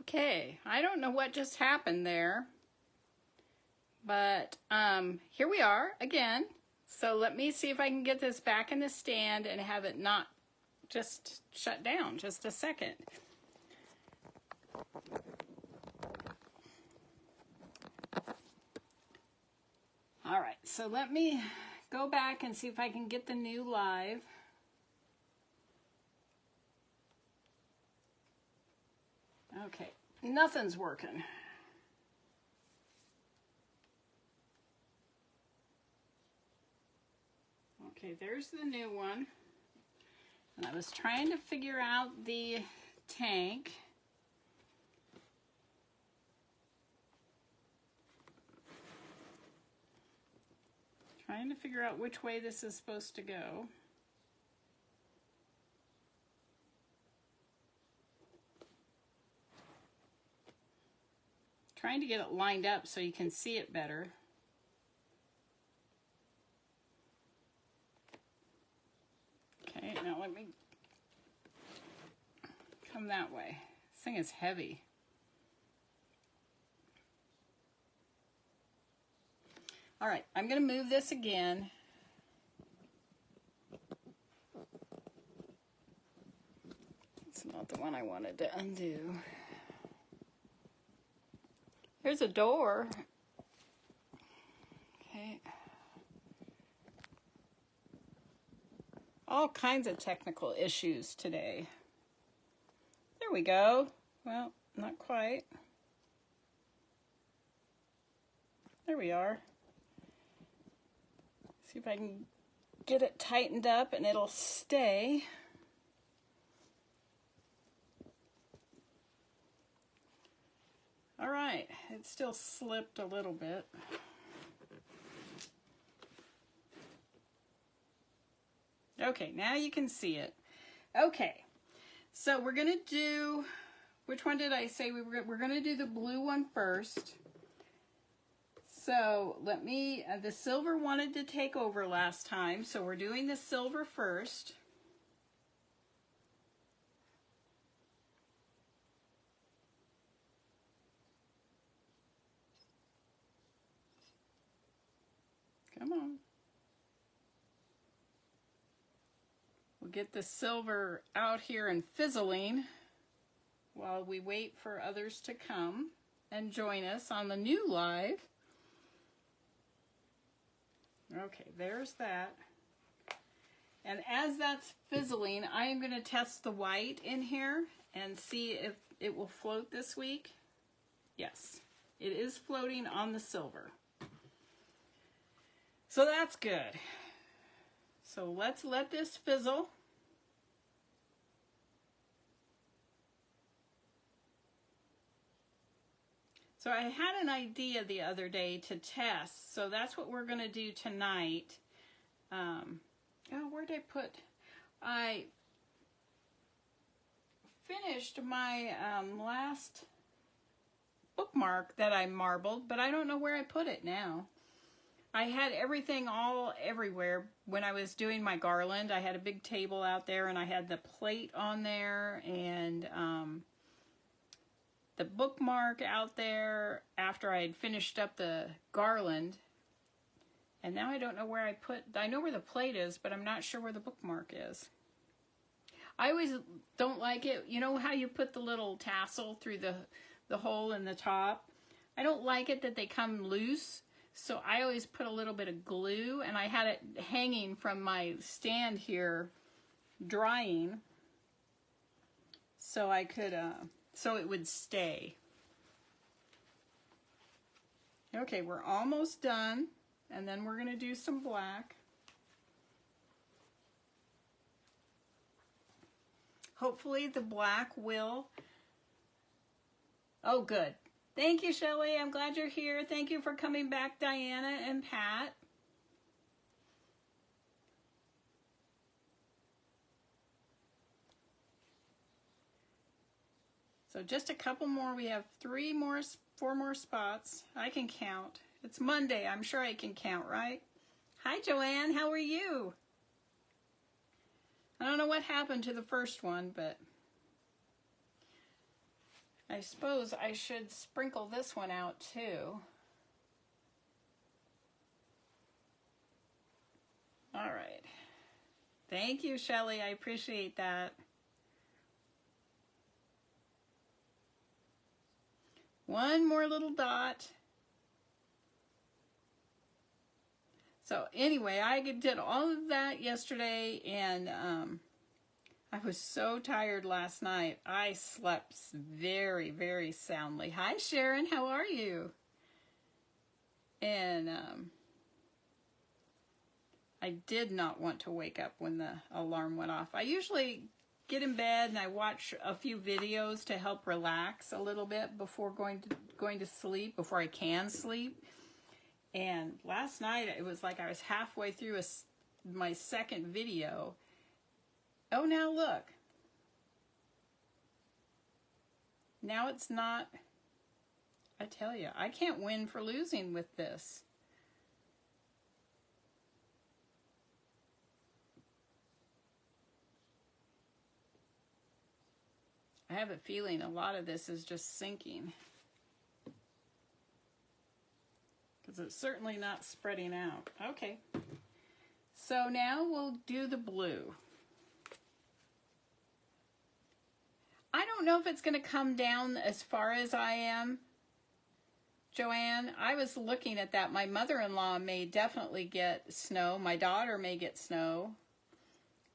Okay, I don't know what just happened there, but here we are again. So let me see if I can get this back in the stand and have it not just shut down. Just a second. All right, so let me go back and see if I can get the new live. Okay, nothing's working. Okay, there's the new one. And I was trying to figure out the tank. Trying to figure out which way this is supposed to go. Trying to get it lined up so you can see it better. Okay, now let me come that way. This thing is heavy. All right, I'm going to move this again. It's not the one I wanted to undo. Here's a door. Okay. All kinds of technical issues today. There we go. Well, not quite. There we are. See if I can get it tightened up and it'll stay. All right, it still slipped a little bit. Okay, now you can see it. Okay, so we're gonna do, which one did I say we're gonna do the blue one first. So let me, the silver wanted to take over last time, so we're doing the silver first. Come on. We'll get the silver out here and fizzling while we wait for others to come and join us on the new live. Okay, there's that. And as that's fizzling, I am going to test the white in here and see if it will float this week. Yes, it is floating on the silver. So that's good. So let's let this fizzle. So I had an idea the other day to test, so that's what we're going to do tonight. Oh, where did I put? I finished my last bookmark that I marbled, but I don't know where I put it now. I had everything all everywhere when I was doing my garland. I had a big table out there and I had the plate on there and the bookmark out there after I had finished up the garland. And now I don't know where I put, I know where the plate is, but I'm not sure where the bookmark is. I always don't like it. You know how you put the little tassel through the hole in the top? I don't like it that they come loose. So I always put a little bit of glue, and I had it hanging from my stand here, drying, so I could, so it would stay. Okay, we're almost done, and then we're gonna do some black. Hopefully the black will, oh good. Thank you, Shelley. I'm glad you're here. Thank you for coming back, Diana and Pat. So just a couple more. We have 4 more spots. I can count. It's Monday. I'm sure I can count, right? Hi, Joanne. How are you? I don't know what happened to the first one, but I suppose I should sprinkle this one out too. All right. Thank you, Shelley. I appreciate that. One more little dot. So anyway, I did all of that yesterday, and I was so tired last night. I slept very, very soundly. Hi, Sharon. How are you? And I did not want to wake up when the alarm went off. I usually get in bed and I watch a few videos to help relax a little bit before going to sleep, before I can sleep. And last night it was like I was halfway through my second video. Oh, now look. Now it's not. I tell you, I can't win for losing with this. I have a feeling a lot of this is just sinking, because it's certainly not spreading out. Okay, so now we'll do the blue. I don't know if it's going to come down as far as I am, Joanne. I was looking at that. My mother-in-law may definitely get snow. My daughter may get snow.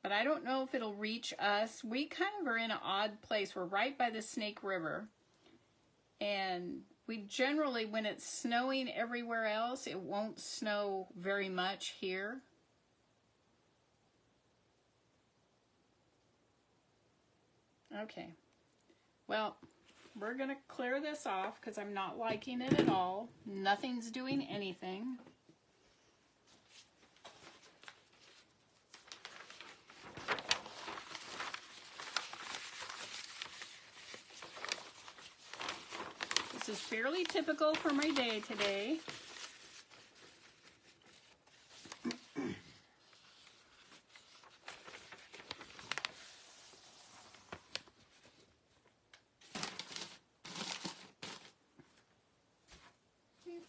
But I don't know if it'll reach us. We kind of are in an odd place. We're right by the Snake River. And we generally, when it's snowing everywhere else, it won't snow very much here. Okay. Well, we're going to clear this off because I'm not liking it at all. Nothing's doing anything. This is fairly typical for my day today.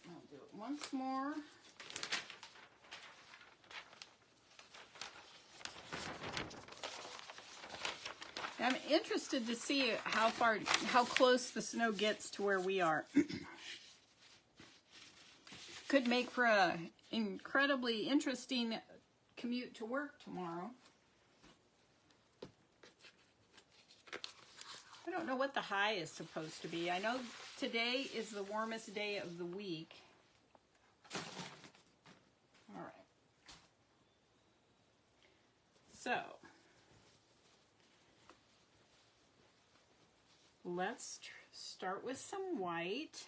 I'll do it once more. I'm interested to see how close the snow gets to where we are. Could make for an incredibly interesting commute to work tomorrow. I don't know what the high is supposed to be. I know today is the warmest day of the week. All right. So, let's start with some white.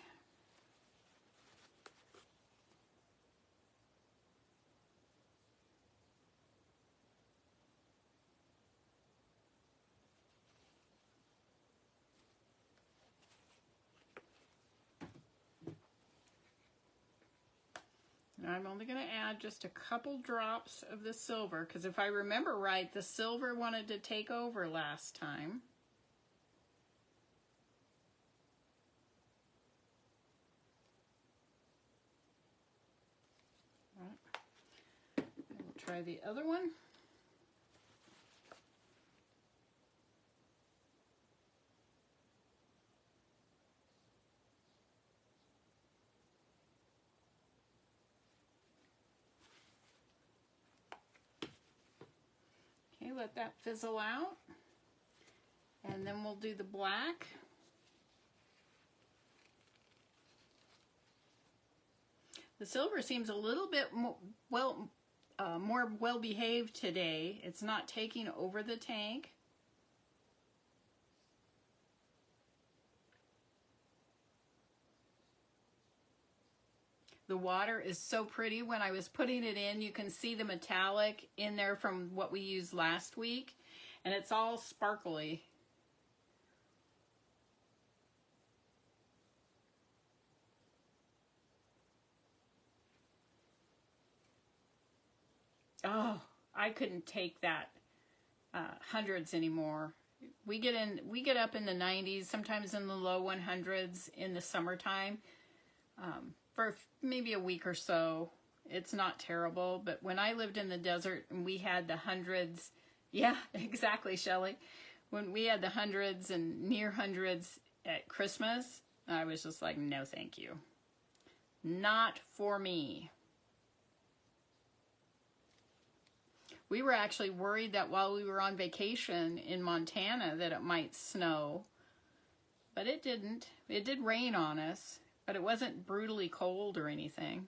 Now I'm only going to add just a couple drops of the silver, because if I remember right, the silver wanted to take over last time. We'll try the other one. Okay, let that fizzle out. And then we'll do the black. The silver seems a little bit more well-behaved today. It's not taking over the tank. The water is so pretty. When I was putting it in, you can see the metallic in there from what we used last week, and it's all sparkly. Oh, I couldn't take that hundreds anymore. We get up in the 90s, sometimes in the low 100s in the summertime. For maybe a week or so, it's not terrible. But when I lived in the desert and we had the hundreds, yeah, exactly, Shelley. When we had the hundreds and near hundreds at Christmas, I was just like, no, thank you. Not for me. We were actually worried that while we were on vacation in Montana that it might snow, but it didn't. It did rain on us, but it wasn't brutally cold or anything.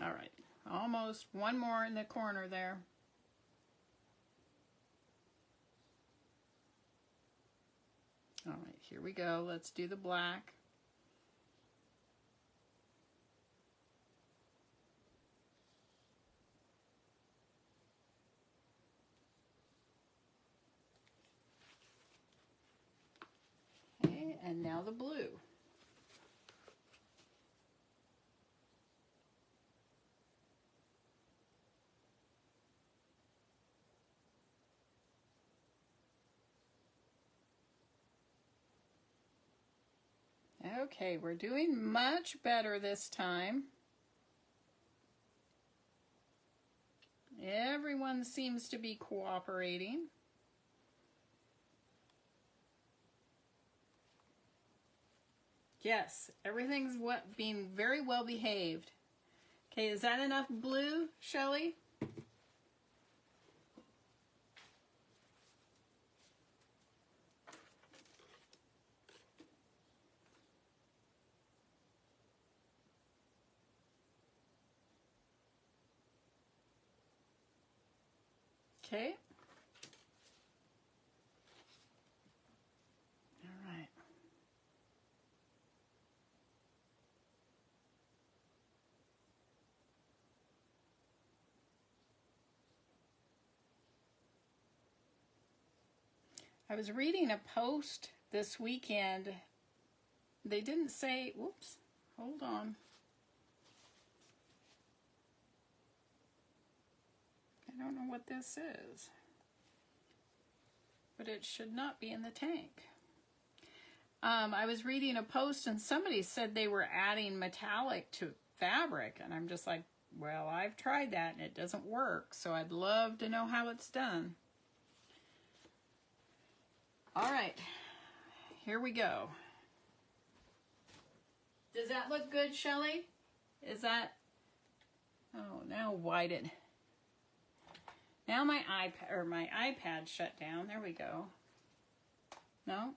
All right, almost one more in the corner there. All right, here we go. Let's do the black. Okay, and now the blue. Okay, we're doing much better this time. Everyone seems to be cooperating. Yes, everything's being very well behaved. Okay, is that enough blue, Shelley? Okay. All right. I was reading a post this weekend. They didn't say, whoops, hold on. I don't know what this is, but it should not be in the tank. I was reading a post and somebody said they were adding metallic to fabric, and I'm just like, well, I've tried that and it doesn't work, so I'd love to know how it's done. All right, here we go. Does that look good, Shelley? Is that, oh, now why did, now my iPad shut down. There we go. No?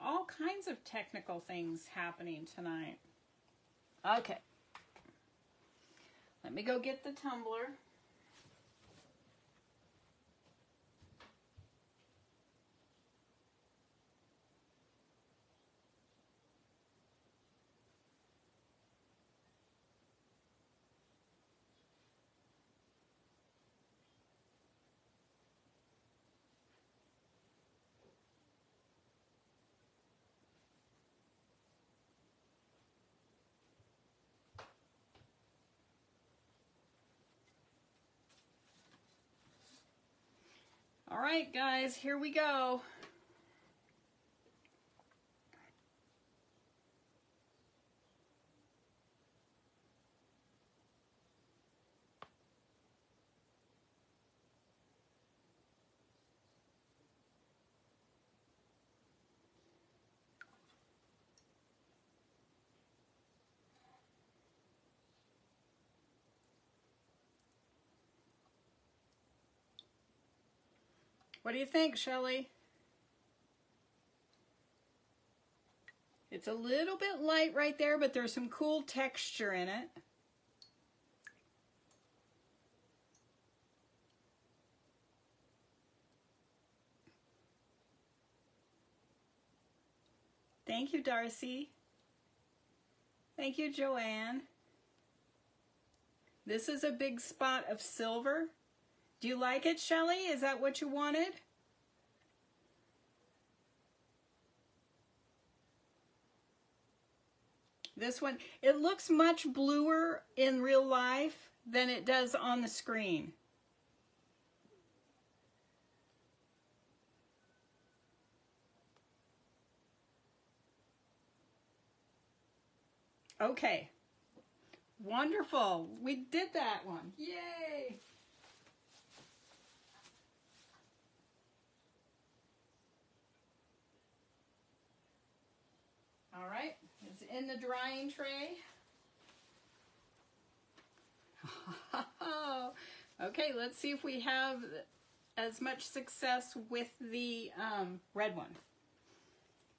All kinds of technical things happening tonight. Okay. Let me go get the tumbler. All right, guys, here we go. What do you think, Shelley? It's a little bit light right there, but there's some cool texture in it. Thank you, Darcy. Thank you, Joanne. This is a big spot of silver. Do you like it, Shelley? Is that what you wanted? This one, it looks much bluer in real life than it does on the screen. Okay, wonderful. We did that one. Yay! All right, it's in the drying tray. Okay, let's see if we have as much success with the red one.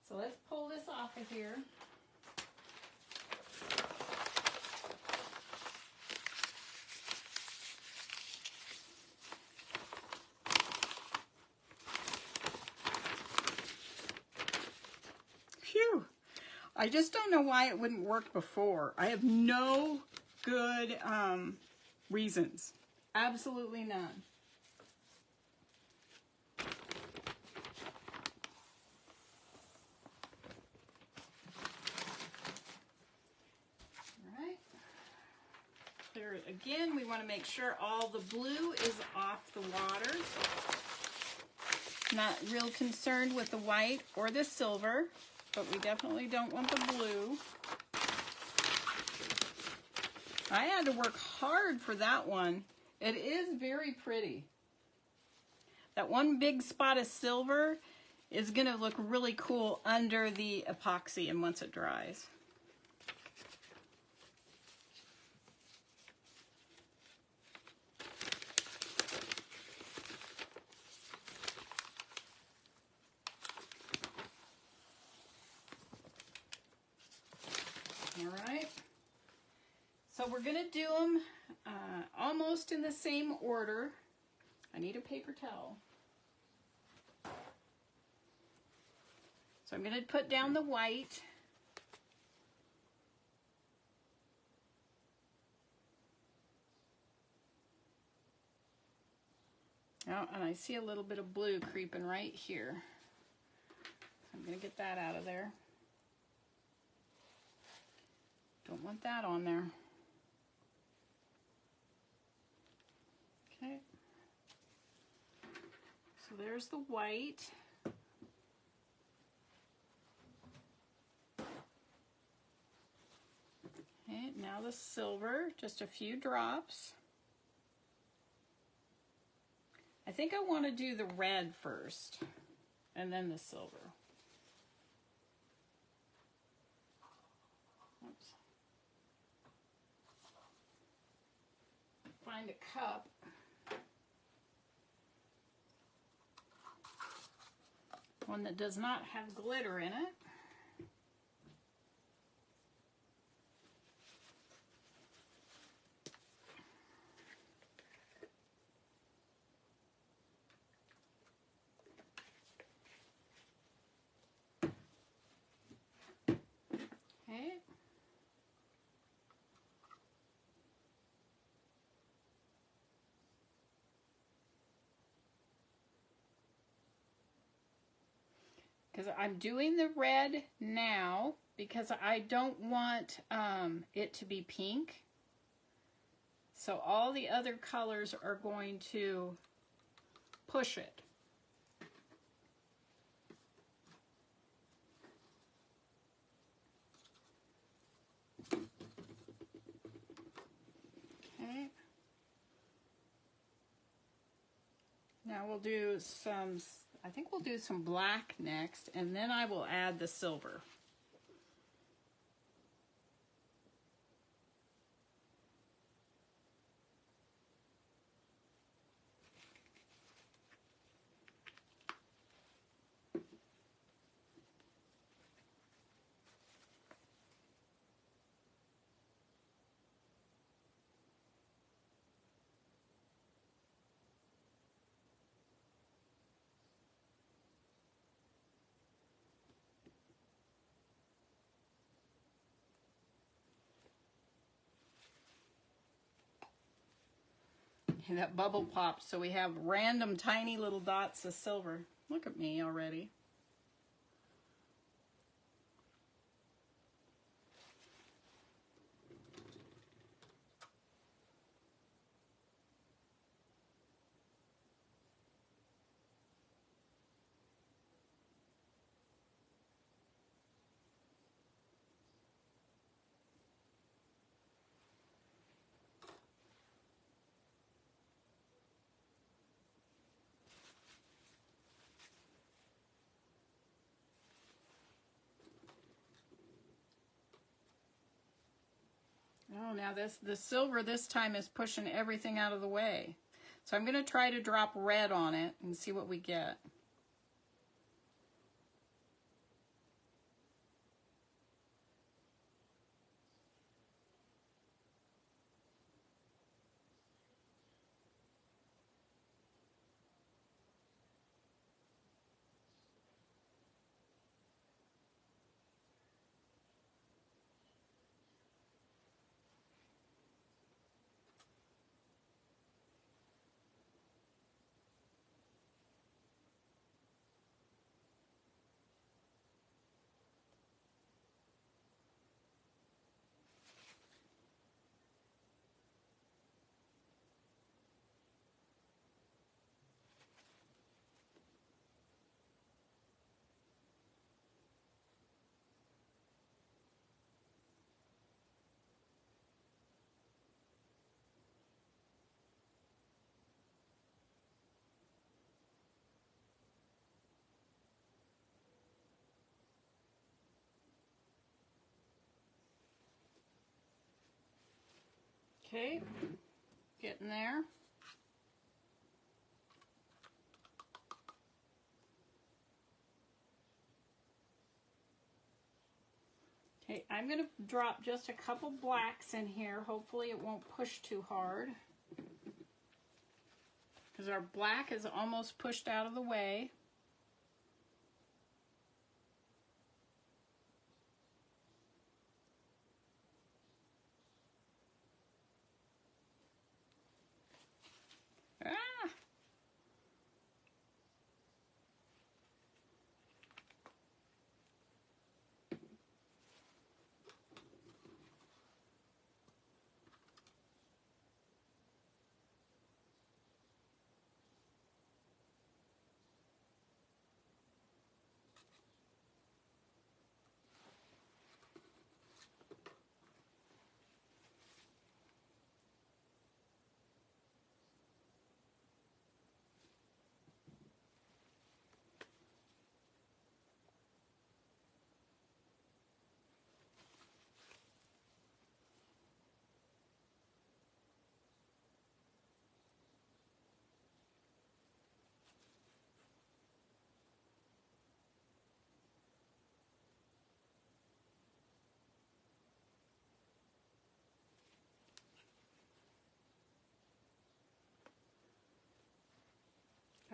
So let's pull this off of here. Phew. I just don't know why it wouldn't work before. I have no good reasons. Absolutely none. All right. Clear it again. We want to make sure all the blue is off the water. Not real concerned with the white or the silver, but we definitely don't want the blue. I had to work hard for that one. It is very pretty. That one big spot of silver is going to look really cool under the epoxy and once it dries. All right. So we're going to do them almost in the same order. I need a paper towel. So I'm going to put down the white. Oh, and I see a little bit of blue creeping right here. I'm going to get that out of there. Don't want that on there. Okay. So there's the white. Okay, now the silver, just a few drops. I think I want to do the red first, and then the silver. Oops. Find a cup. One that does not have glitter in it. Okay. Because I'm doing the red now because I don't want it to be pink. So all the other colors are going to push it. Okay. Now we'll do some, I think we'll do some black next, and then I will add the silver. And that bubble pops, so we have random tiny little dots of silver. Look at me already. Oh, now the silver this time is pushing everything out of the way. So I'm going to try to drop red on it and see what we get. Okay, getting there. Okay, I'm going to drop just a couple blacks in here. Hopefully it won't push too hard, because our black is almost pushed out of the way. Ah!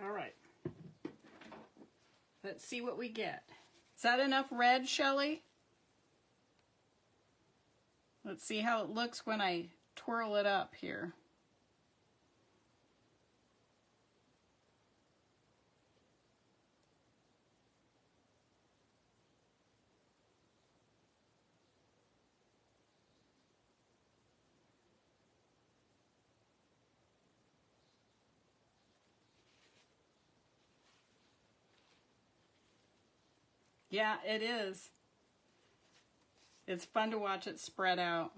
All right. Let's see what we get. Is that enough red, Shelley? Let's see how it looks when I twirl it up here. Yeah, it is. It's fun to watch it spread out.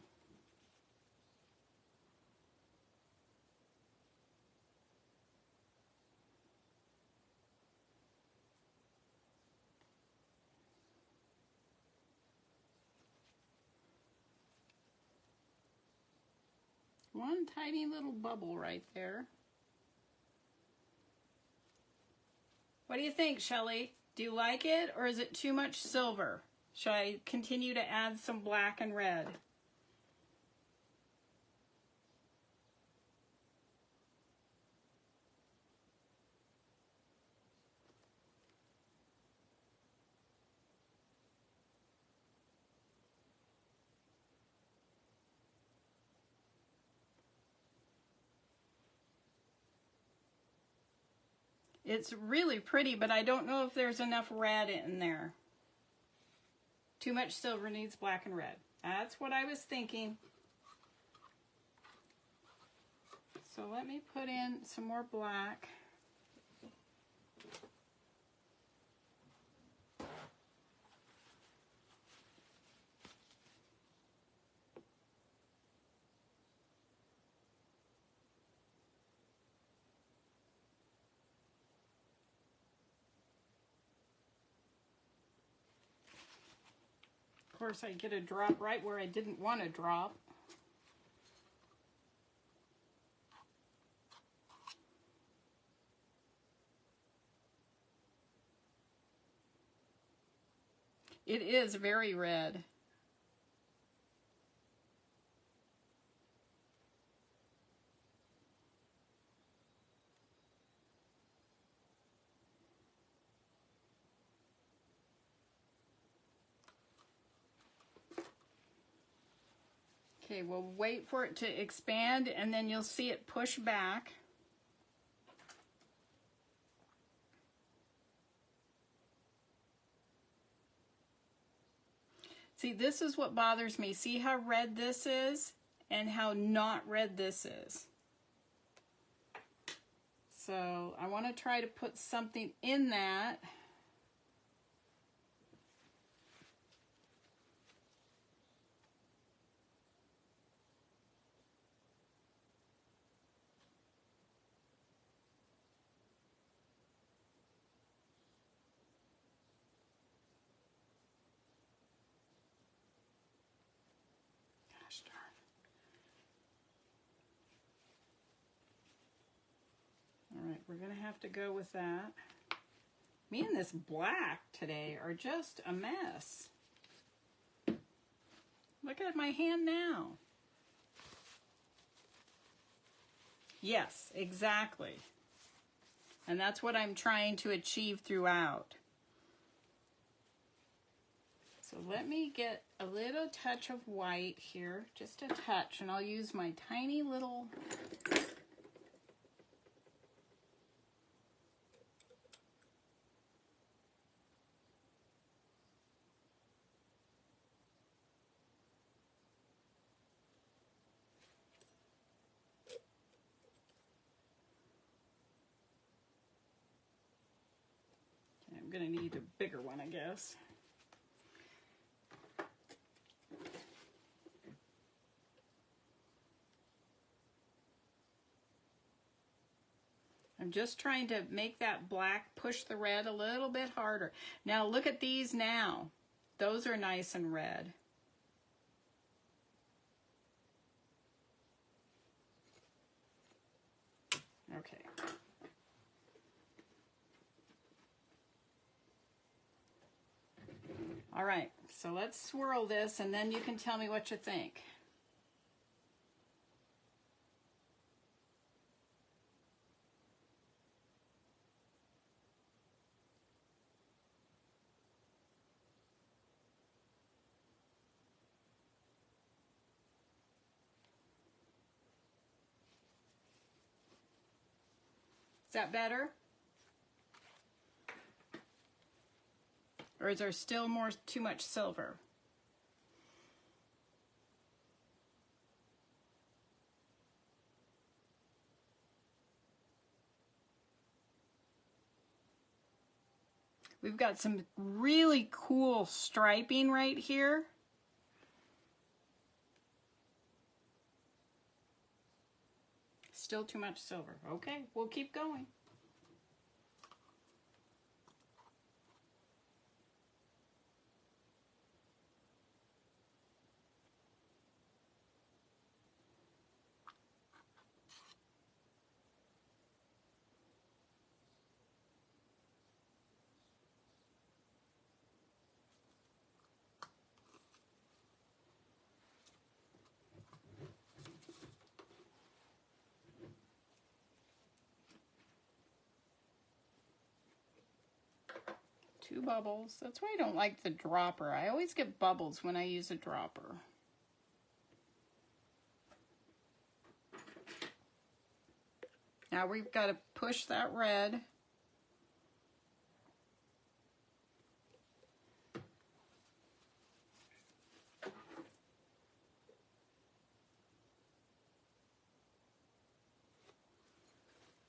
One tiny little bubble right there. What do you think, Shelley? Do you like it, or is it too much silver? Should I continue to add some black and red? It's really pretty, but I don't know if there's enough red in there. Too much silver needs black and red. That's what I was thinking. So let me put in some more black. Of course, I get a drop right where I didn't want to drop. It is very red. Okay, we'll wait for it to expand and then you'll see it push back. See, this is what bothers me. See how red this is and how not red this is. So I want to try to put something in that. Gosh darn. All right, we're going to have to go with that. Me and this black today are just a mess. Look at my hand now. Yes, exactly. And that's what I'm trying to achieve throughout. So let me get a little touch of white here, just a touch, and I'll use my tiny little... I'm going to need a bigger one, I guess. I'm just trying to make that black push the red a little bit harder. Now look at these now. Those are nice and red. Okay. All right, so let's swirl this and then you can tell me what you think. Is that better? Or is there still too much silver? We've got some really cool striping right here. Still too much silver. Okay, we'll keep going. Two bubbles. That's why I don't like the dropper. I always get bubbles when I use a dropper. Now we've got to push that red. I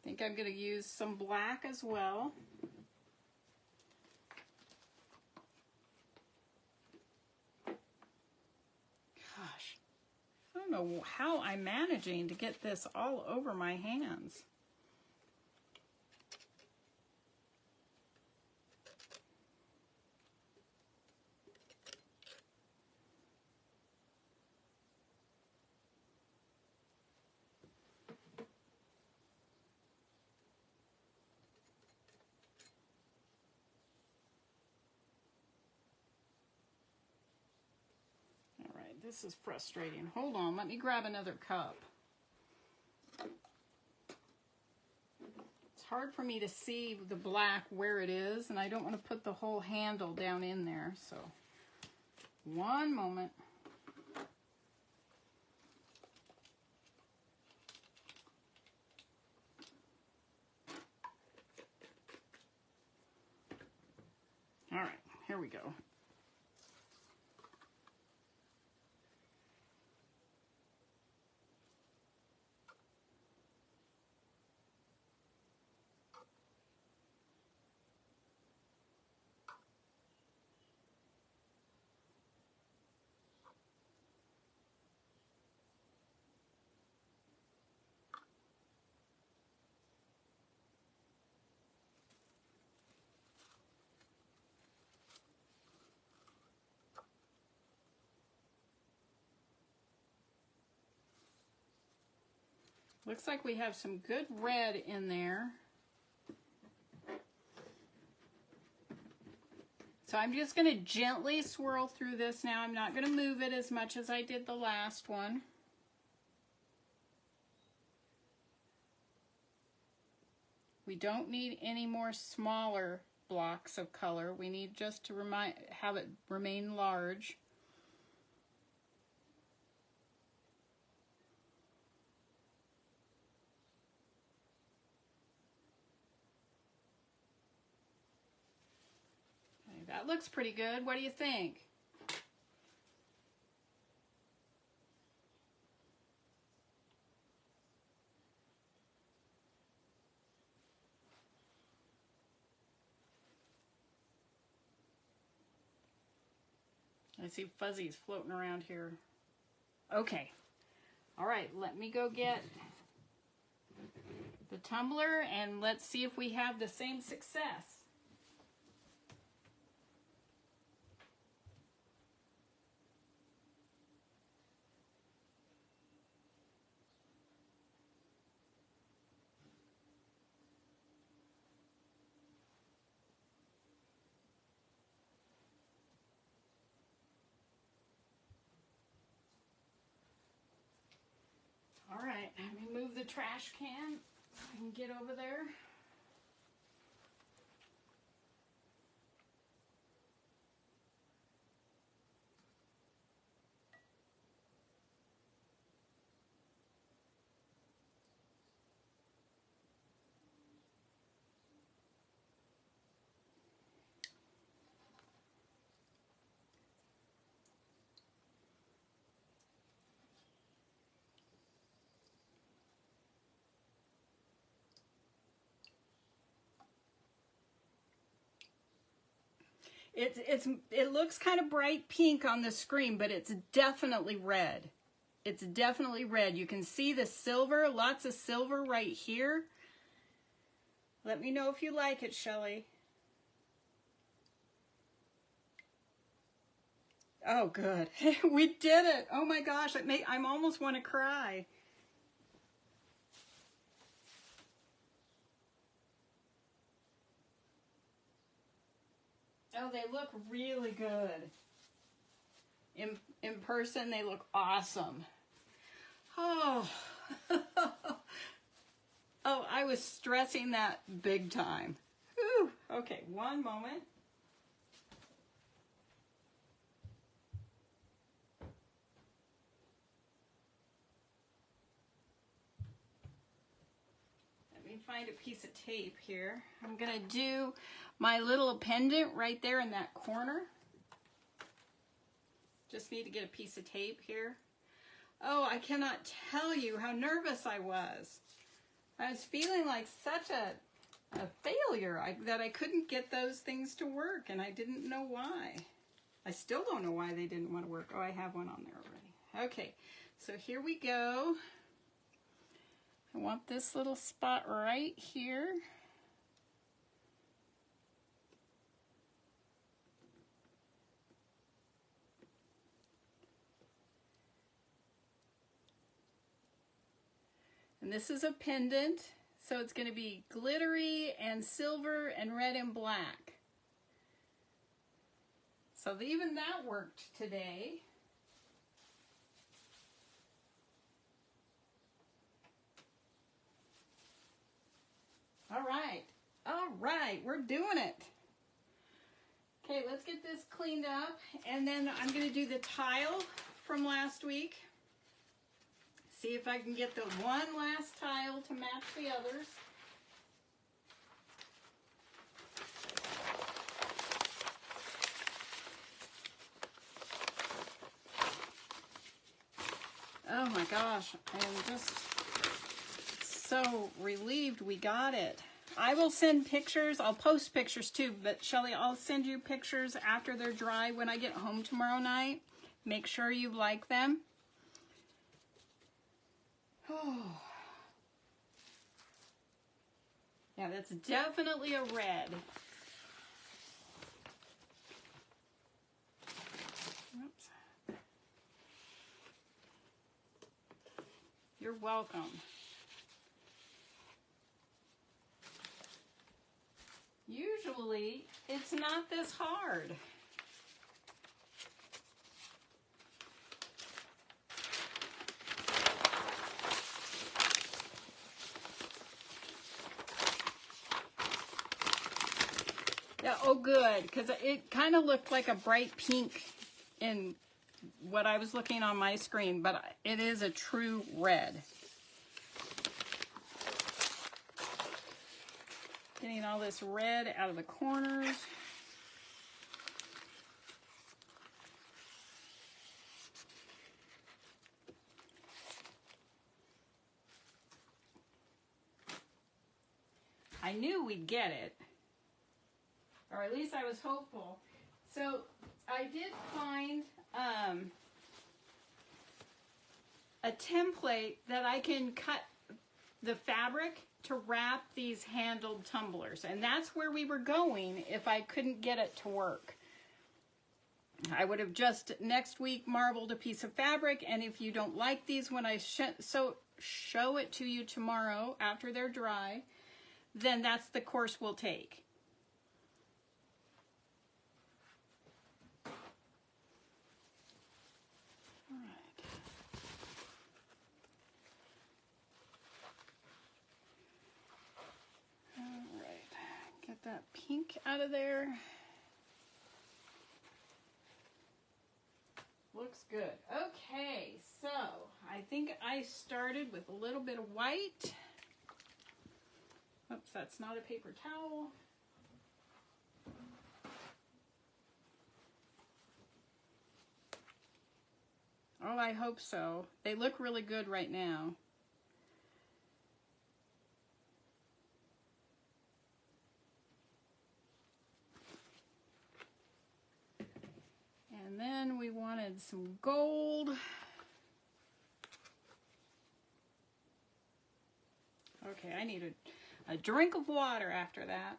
think I'm going to use some black as well. Gosh, I don't know how I'm managing to get this all over my hands. This is frustrating. Hold on, let me grab another cup. It's hard for me to see the black where it is, and I don't want to put the whole handle down in there, so one moment. All right, here we go. Looks like we have some good red in there. So I'm just going to gently swirl through this now. I'm not going to move it as much as I did the last one. We don't need any more smaller blocks of color. We need just to have it remain large. That looks pretty good. What do you think? I see fuzzies floating around here. Okay. All right, let me go get the tumbler and let's see if we have the same success. All right, let me move the trash can so I can get over there. It looks kind of bright pink on the screen, but it's definitely red. It's definitely red. You can see the silver, lots of silver right here. Let me know if you like it, Shelley. Oh, good. We did it. Oh my gosh, I almost want to cry. Oh, they look really good. In person, they look awesome. Oh. Oh, I was stressing that big time. Whew. Okay, one moment. Let me find a piece of tape here. I'm going to do my little pendant right there in that corner. Just need to get a piece of tape here. Oh, I cannot tell you how nervous I was. I was feeling like such a failure that I couldn't get those things to work, and I didn't know why. I still don't know why they didn't want to work. Oh, I have one on there already. Okay, so here we go. I want this little spot right here. And this is a pendant, so it's going to be glittery and silver and red and black. So even that worked today. right, we're doing it. Okay, let's get this cleaned up, and then I'm going to do the tile from last week. See if I can get the one last tile to match the others. Oh my gosh, I am just so relieved we got it. I will send pictures. I'll post pictures too, but Shelly, I'll send you pictures after they're dry when I get home tomorrow night. Make sure you like them. Oh. Yeah, that's definitely a red. Oops. You're welcome. Usually, it's not this hard. Yeah, oh good, because it kind of looked like a bright pink in what I was looking on my screen, but it is a true red. Getting all this red out of the corners. I knew we'd get it, or at least I was hopeful. So I did find a template that I can cut the fabric to wrap these handled tumblers, and that's where we were going if I couldn't get it to work. I would have just next week marbled a piece of fabric, and if you don't like these when I show it to you tomorrow after they're dry, then that's the course we'll take. Get that pink out of there. Looks good. Okay, so I think I started with a little bit of white. Oops, that's not a paper towel. Oh, I hope so. They look really good right now. And then we wanted some gold. Okay, I need a drink of water after that.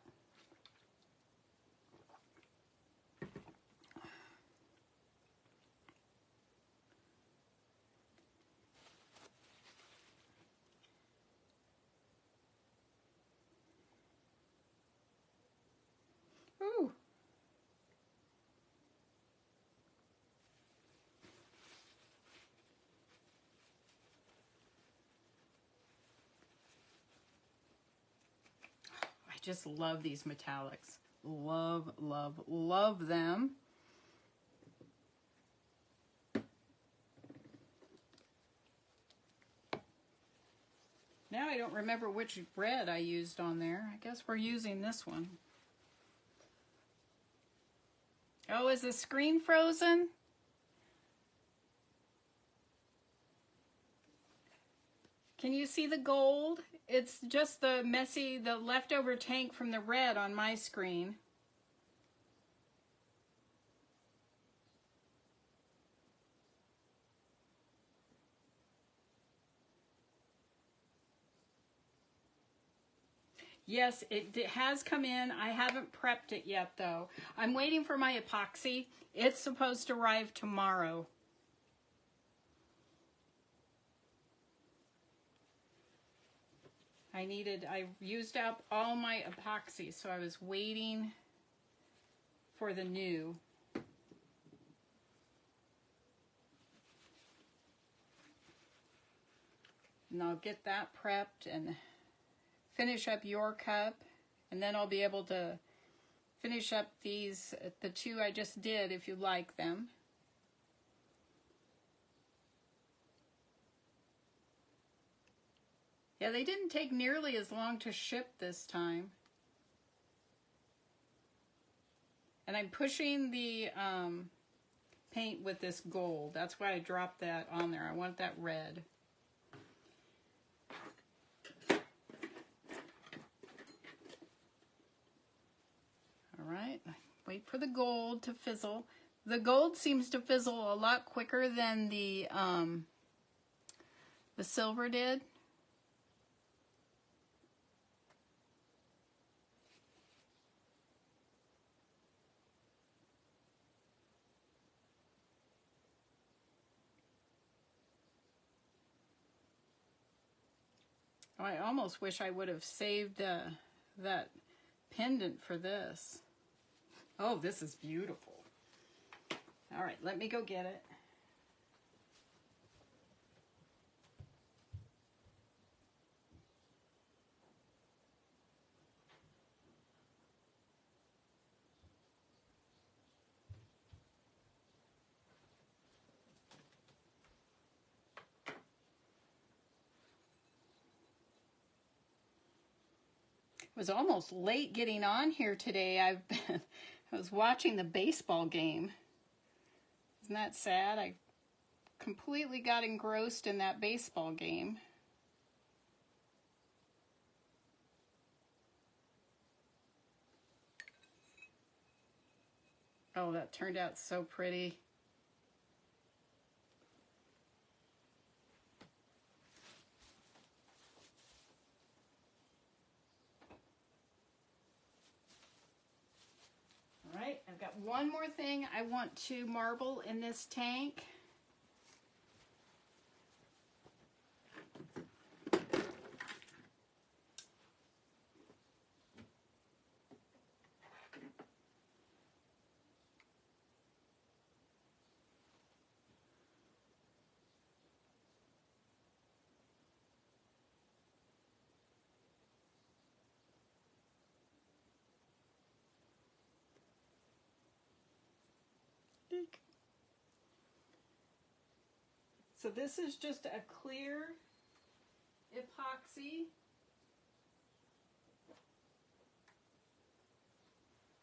Ooh. I just love these metallics. Love, love, love them. Now I don't remember which red I used on there. I guess we're using this one. Oh, is the screen frozen? Can you see the gold? It's just the leftover tank from the red on my screen. Yes, it has come in. I haven't prepped it yet, though. I'm waiting for my epoxy. It's supposed to arrive tomorrow. I used up all my epoxy, so I was waiting for the new. And I'll get that prepped and finish up your cup And then I'll be able to finish up these, the two I just did, if you like them. Yeah, they didn't take nearly as long to ship this time. And I'm pushing the paint with this gold. That's why I dropped that on there. I want that red. All right, wait for the gold to fizzle. The gold seems to fizzle a lot quicker than the silver did. I almost wish I would have saved that pendant for this. Oh, this is beautiful. All right, let me go get it. It was almost late getting on here today. I was watching the baseball game. Isn't that sad? I completely got engrossed in that baseball game. Oh, that turned out so pretty. All right, I've got one more thing I want to marble in this tank. So this is just a clear epoxy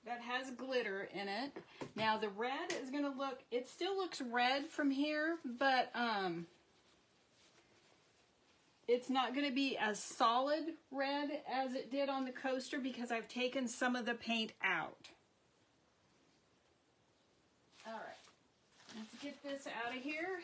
that has glitter in it. Now the red is going to look, it still looks red from here, but it's not going to be as solid red as it did on the coaster because I've taken some of the paint out. All right, let's get this out of here.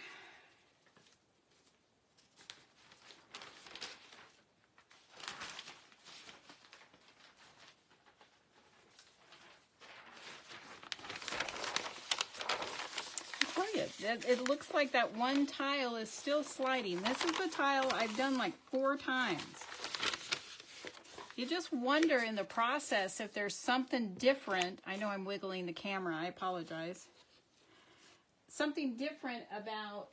It looks like that one tile is still sliding. This is the tile I've done like 4 times. You just wonder in the process if there's something different. I know I'm wiggling the camera, I apologize. Something different about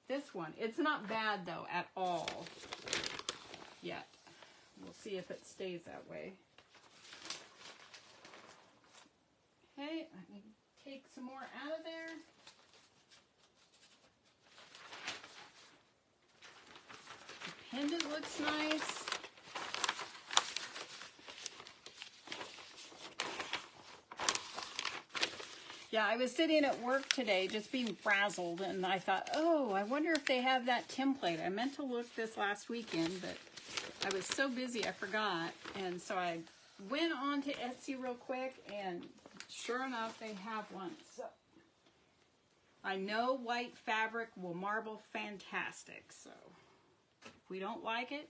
this one. It's not bad though at all yet. We'll see if it stays that way. Okay, let me take some more out of there. The pendant looks nice. Yeah, I was sitting at work today just being frazzled, and I thought, oh, I wonder if they have that template. I meant to look this last weekend, but I was so busy I forgot. And so I went on to Etsy real quick, and sure enough, they have one. So I know white fabric will marble fantastic. So if we don't like it,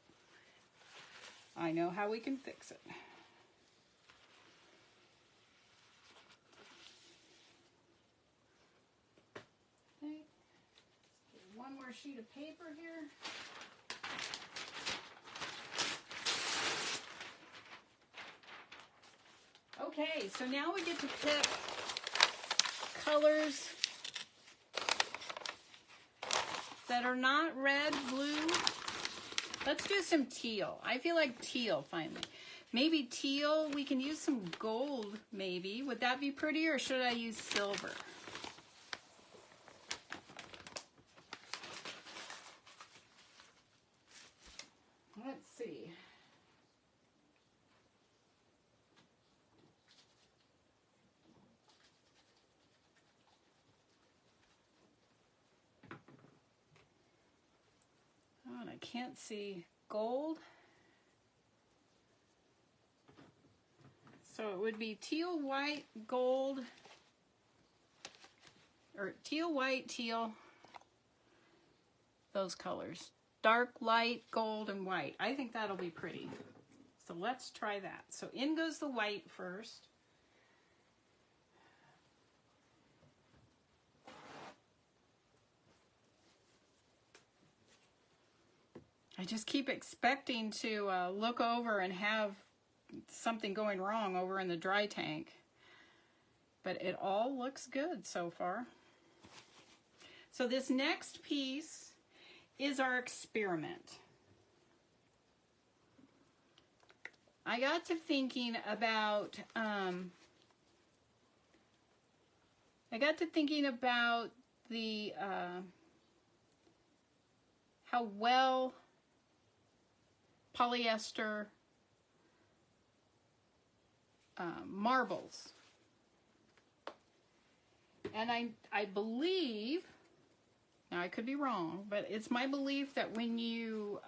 I know how we can fix it. Okay, let's get one more sheet of paper here. Okay, so now we get to pick colors that are not red, blue, Let's do some teal. I feel like teal finally. Maybe teal, we can use some gold maybe. Would that be pretty, or should I use silver? Let's see. Oh, and I can't see gold. So it would be teal, white, gold, or teal, white, teal, those colors. Dark, light, gold, and white. I think that'll be pretty. So let's try that. So in goes the white first. I just keep expecting to look over and have something going wrong over in the dry tank. But it all looks good so far. So this next piece is our experiment. I got to thinking about the how well polyester marbles. And I believe, now I could be wrong, but it's my belief that when you,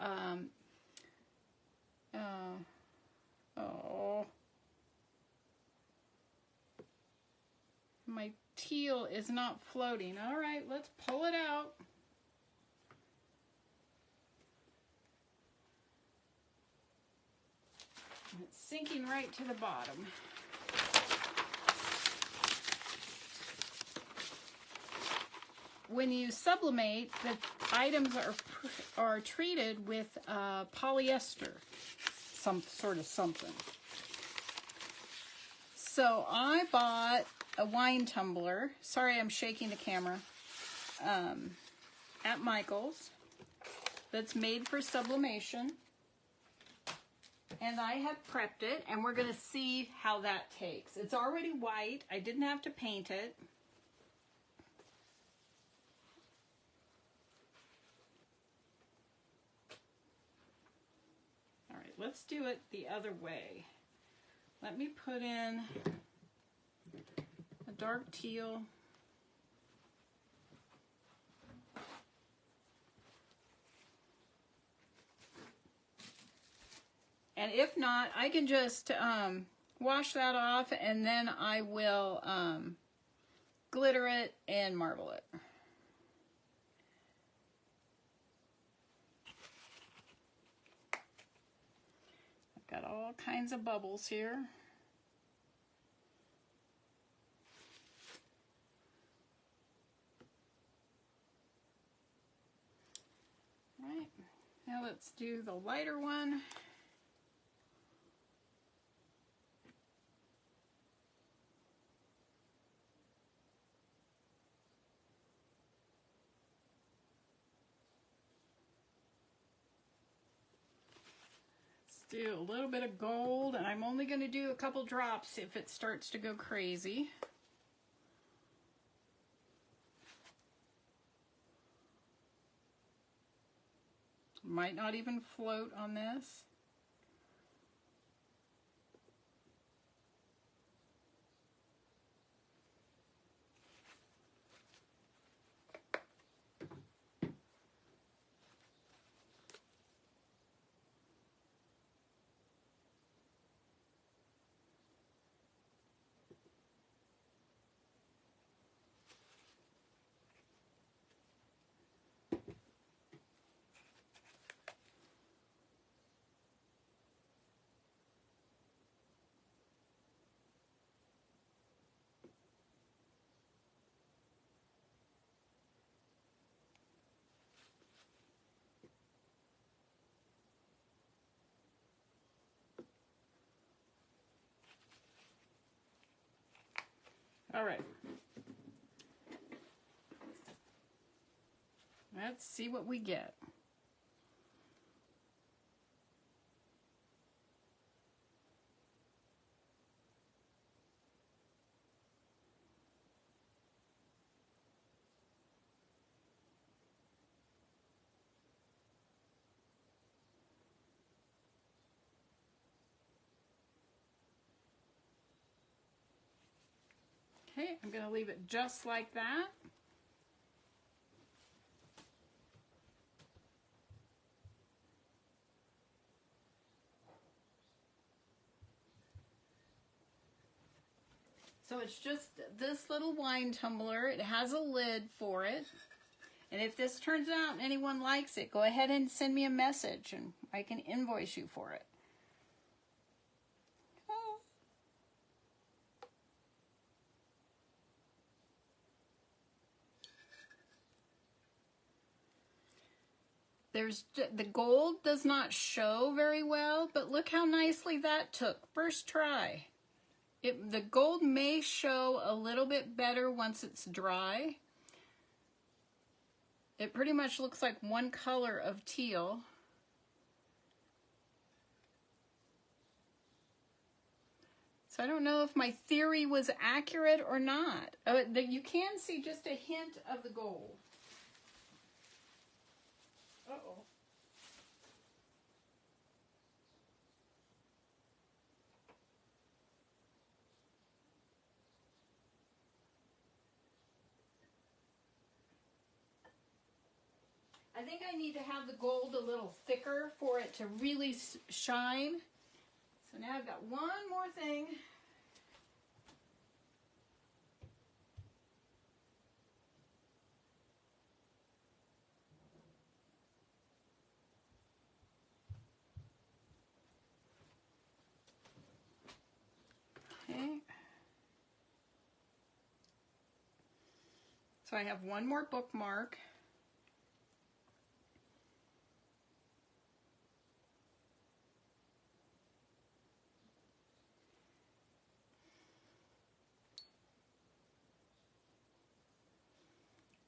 my teal is not floating. All right, let's pull it out. It's sinking right to the bottom. When you sublimate, the items are treated with polyester, some sort of something. So I bought a wine tumbler. Sorry, I'm shaking the camera. At Michael's, that's made for sublimation. And I have prepped it, and we're going to see how that takes. It's already white. I didn't have to paint it. All right, let's do it the other way. Let me put in a dark teal. And if not, I can just wash that off, and then I will glitter it and marble it. I've got all kinds of bubbles here. All right, now let's do the lighter one. Do a little bit of gold, and I'm only going to do a couple drops if it starts to go crazy. Might not even float on this. All right. Let's see what we get. Okay, I'm going to leave it just like that. So it's just this little wine tumbler. It has a lid for it. And if this turns out and anyone likes it, go ahead and send me a message and I can invoice you for it. Oh. The gold does not show very well, but look how nicely that took. First try. The gold may show a little bit better once it's dry. It pretty much looks like one color of teal. So I don't know if my theory was accurate or not. You can see just a hint of the gold. Uh-oh. I think I need to have the gold a little thicker for it to really shine. So now I've got one more thing. Okay. So I have one more bookmark.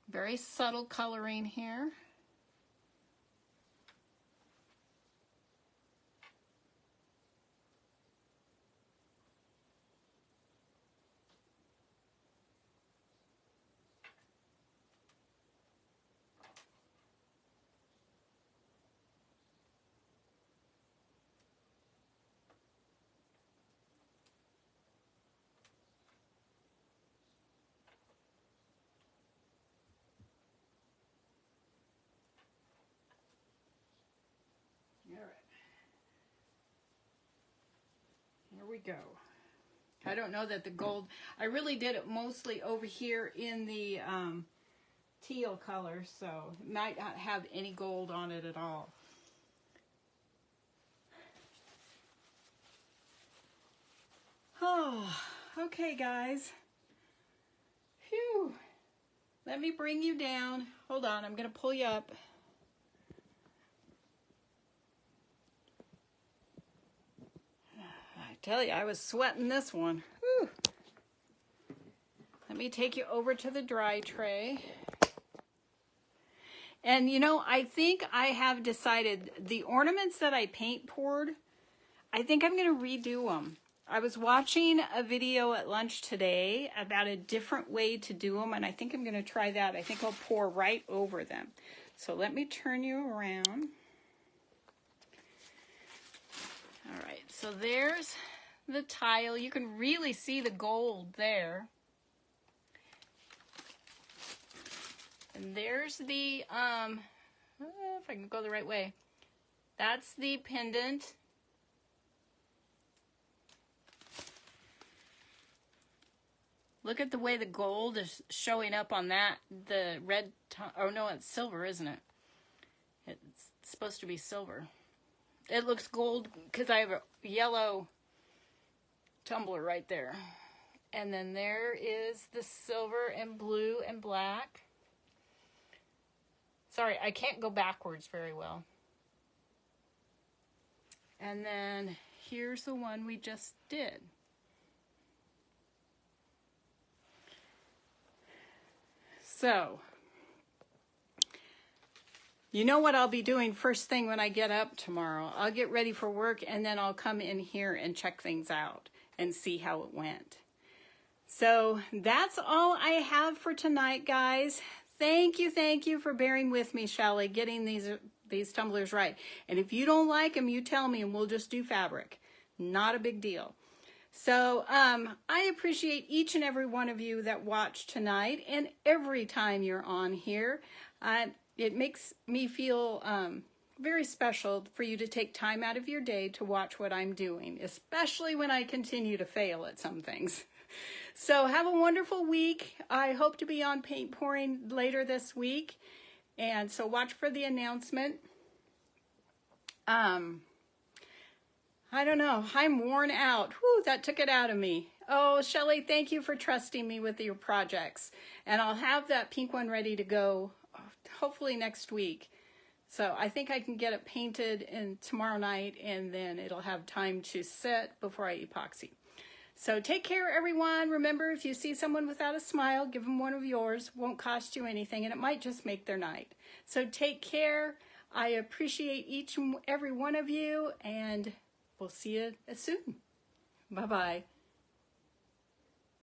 Very subtle coloring here. All right. Here we go. I don't know that the gold, I really did it mostly over here in the teal color, so it might not have any gold on it at all. Oh, okay guys. Phew. Let me bring you down. Hold on, I'm going to pull you up. I tell you, I was sweating this one. Whew. Let me take you over to the dry tray. And you know, I think I have decided the ornaments that I paint poured, I think I'm going to redo them. I was watching a video at lunch today about a different way to do them, and I think I'm going to try that. I think I'll pour right over them. So let me turn you around. All right, so there's the tile. You can really see the gold there. And there's the, if I can go the right way, that's the pendant. Look at the way the gold is showing up on that, the red, oh no, it's silver, isn't it? It's supposed to be silver. It looks gold because I have a yellow tumbler right there. And then there is the silver and blue and black. Sorry, I can't go backwards very well. And then here's the one we just did. So, you know what I'll be doing first thing when I get up tomorrow. I'll get ready for work and then I'll come in here and check things out and see how it went. So that's all I have for tonight, guys. Thank you for bearing with me, Shelly, getting these tumblers right. And if you don't like them, you tell me and we'll just do fabric. Not a big deal. So I appreciate each and every one of you that watched tonight, and every time you're on here. It makes me feel very special for you to take time out of your day to watch what I'm doing, especially when I continue to fail at some things. So have a wonderful week. I hope to be on paint pouring later this week, and so watch for the announcement. I don't know. I'm worn out. Whew, that took it out of me. Oh, Shelley, thank you for trusting me with your projects. And I'll have that pink one ready to go hopefully next week. So I think I can get it painted in tomorrow night, and then it'll have time to set before I epoxy. So take care, everyone. Remember, if you see someone without a smile, give them one of yours. Won't cost you anything, and it might just make their night. So take care. I appreciate each and every one of you, and we'll see you soon. Bye-bye.